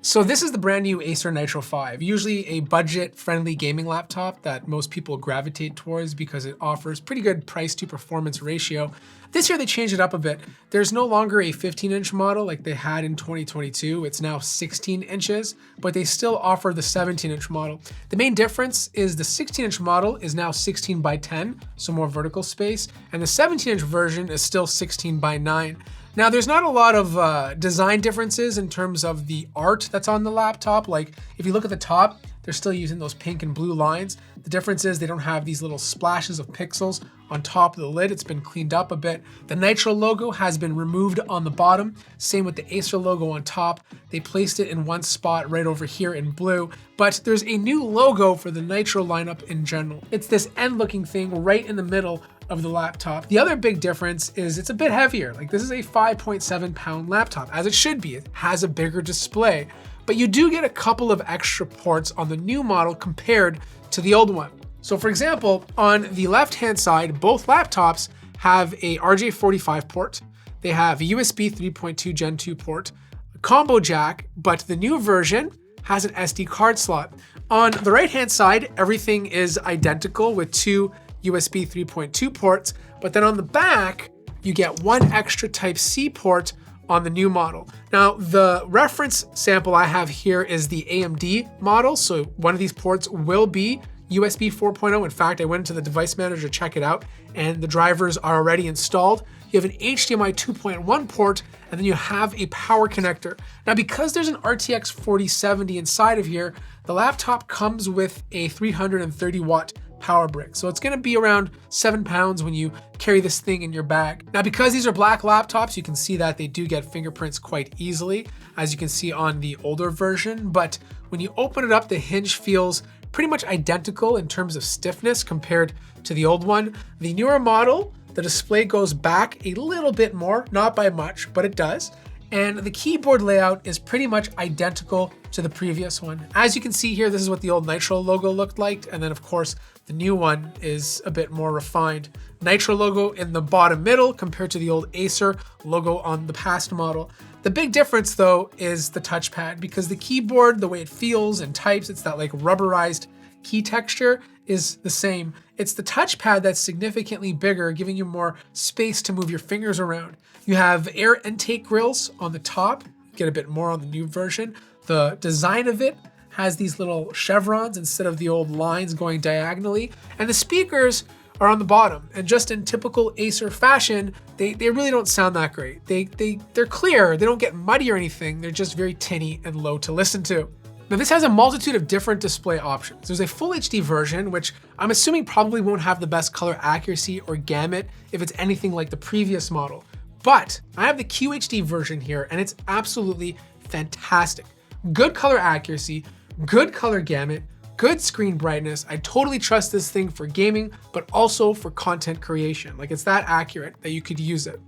So this is the brand new Acer Nitro 5, usually a budget-friendly gaming laptop that most people gravitate towards because it offers pretty good price to performance ratio. This year they changed it up a bit. There's no longer a 15-inch model like they had in 2022. It's now 16 inches, but they still offer the 17-inch model. The main difference is the 16-inch model is now 16 by 10, so more vertical space, and the 17-inch version is still 16 by 9. Now, there's not a lot of design differences in terms of the art that's on the laptop. Like, if you look at the top, they're still using those pink and blue lines. The difference is they don't have these little splashes of pixels on top of the lid. It's been cleaned up a bit. The Nitro logo has been removed on the bottom. Same with the Acer logo on top. They placed it in one spot right over here in blue, but there's a new logo for the Nitro lineup in general. It's this end-looking thing right in the middle of the laptop. The other big difference is it's a bit heavier. Like, this is a 5.7 pound laptop, as it should be. It has a bigger display, but you do get a couple of extra ports on the new model compared to the old one. So for example, on the left-hand side, both laptops have a RJ45 port. They have a USB 3.2 Gen 2 port, a combo jack, but the new version has an SD card slot. On the right-hand side, everything is identical with two USB 3.2 ports, but then on the back, you get one extra Type-C port on the new model. Now, the reference sample I have here is the AMD model, so one of these ports will be USB 4.0. In fact, I went into the device manager to check it out, and the drivers are already installed. You have an HDMI 2.1 port, and then you have a power connector. Now, because there's an RTX 4070 inside of here, the laptop comes with a 330 watt power brick. So it's gonna be around 7 pounds when you carry this thing in your bag. Now, because these are black laptops, you can see that they do get fingerprints quite easily, as you can see on the older version. But when you open it up, the hinge feels pretty much identical in terms of stiffness compared to the old one. The newer model, the display goes back a little bit more, not by much, but it does. And the keyboard layout is pretty much identical to the previous one. As you can see here, this is what the old Nitro logo looked like. And then of course, the new one is a bit more refined. Nitro logo in the bottom middle compared to the old Acer logo on the past model. The big difference though is the touchpad, because the keyboard, the way it feels and types, it's that like rubberized key texture, is the same. It's the touchpad that's significantly bigger, giving you more space to move your fingers around. You have air intake grills on the top, get a bit more on the new version. The design of it has these little chevrons instead of the old lines going diagonally. And the speakers are on the bottom. And just in typical Acer fashion, they really don't sound that great. They're clear, they don't get muddy or anything. They're just very tinny and low to listen to. Now, this has a multitude of different display options. There's a full HD version, which I'm assuming probably won't have the best color accuracy or gamut if it's anything like the previous model. But I have the QHD version here, and it's absolutely fantastic. Good color accuracy, good color gamut, good screen brightness. I totally trust this thing for gaming, but also for content creation. Like, it's that accurate that you could use it.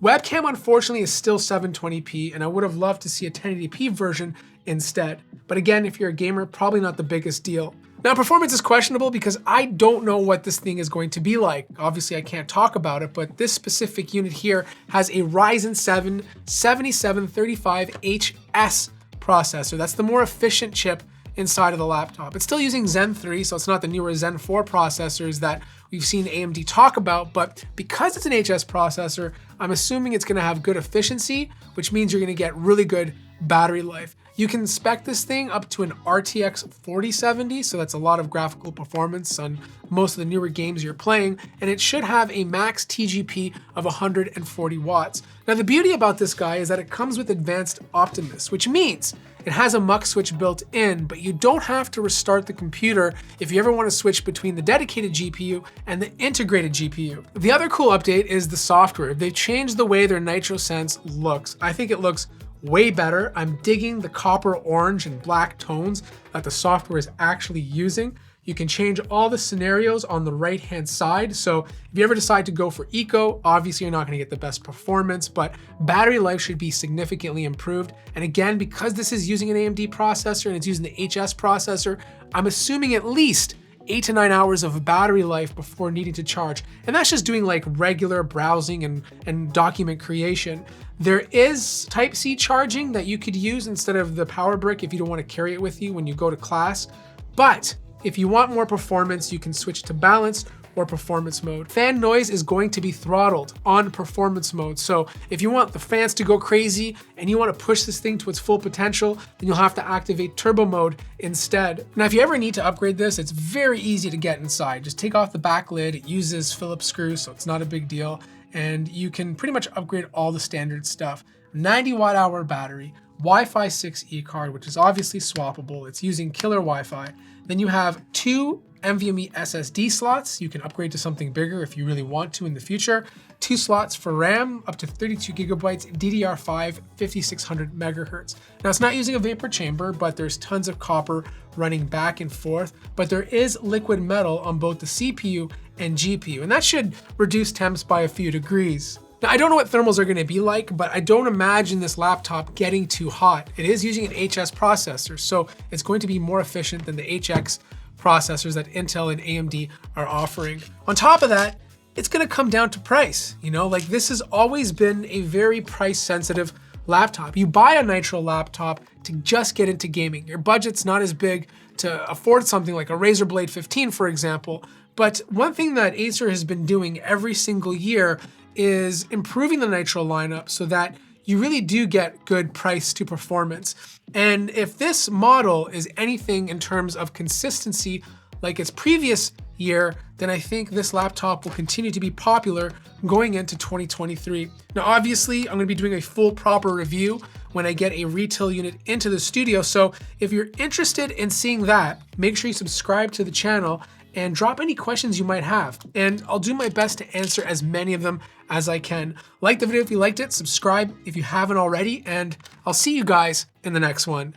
Webcam, unfortunately, is still 720p, and I would have loved to see a 1080p version instead. But again, if you're a gamer, probably not the biggest deal. Now, performance is questionable because I don't know what this thing is going to be like. Obviously, I can't talk about it, but this specific unit here has a Ryzen 7 7735HS processor. That's the more efficient chip inside of the laptop. It's still using Zen 3, so it's not the newer Zen 4 processors that we've seen AMD talk about, but because it's an HS processor, I'm assuming it's gonna have good efficiency, which means you're gonna get really good battery life. You can spec this thing up to an RTX 4070, so that's a lot of graphical performance on most of the newer games you're playing, and it should have a max TGP of 140 watts. Now, the beauty about this guy is that it comes with advanced Optimus, which means it has a mux switch built in, but you don't have to restart the computer if you ever want to switch between the dedicated GPU and the integrated GPU. The other cool update is the software. They've changed the way their Nitro Sense looks. I think it looks way better. I'm digging the copper, orange, and black tones that the software is actually using. You can change all the scenarios on the right-hand side. So if you ever decide to go for eco, obviously you're not gonna get the best performance, but battery life should be significantly improved. And again, because this is using an AMD processor and it's using the HS processor, I'm assuming at least 8 to 9 hours of battery life before needing to charge. And that's just doing like regular browsing and document creation. There is Type-C charging that you could use instead of the power brick if you don't want to carry it with you when you go to class. But if you want more performance, you can switch to balanced or performance mode. Fan noise is going to be throttled on performance mode. So if you want the fans to go crazy and you want to push this thing to its full potential, then you'll have to activate turbo mode instead. Now, if you ever need to upgrade this, it's very easy to get inside. Just take off the back lid. It uses Phillips screws, so it's not a big deal. And you can pretty much upgrade all the standard stuff. 90 watt hour battery, Wi-Fi 6E card, which is obviously swappable. It's using killer Wi-Fi. Then you have 2 NVMe SSD slots. You can upgrade to something bigger if you really want to in the future. 2 slots for RAM, up to 32 gigabytes, DDR5, 5600 megahertz. Now it's not using a vapor chamber, but there's tons of copper running back and forth, but there is liquid metal on both the CPU and GPU, and that should reduce temps by a few degrees. Now, I don't know what thermals are gonna be like, but I don't imagine this laptop getting too hot. It is using an HS processor, so it's going to be more efficient than the HX processors that Intel and AMD are offering. On top of that, it's gonna come down to price. You know, like this has always been a very price sensitive laptop. You buy a Nitro laptop to just get into gaming. Your budget's not as big to afford something like a Razer Blade 15, for example. But one thing that Acer has been doing every single year is improving the Nitro lineup so that you really do get good price to performance. And if this model is anything in terms of consistency like its previous year, then I think this laptop will continue to be popular going into 2023. Now, obviously, I'm gonna be doing a full proper review when I get a retail unit into the studio. So if you're interested in seeing that, make sure you subscribe to the channel and drop any questions you might have. And I'll do my best to answer as many of them as I can. Like the video if you liked it, subscribe if you haven't already, and I'll see you guys in the next one.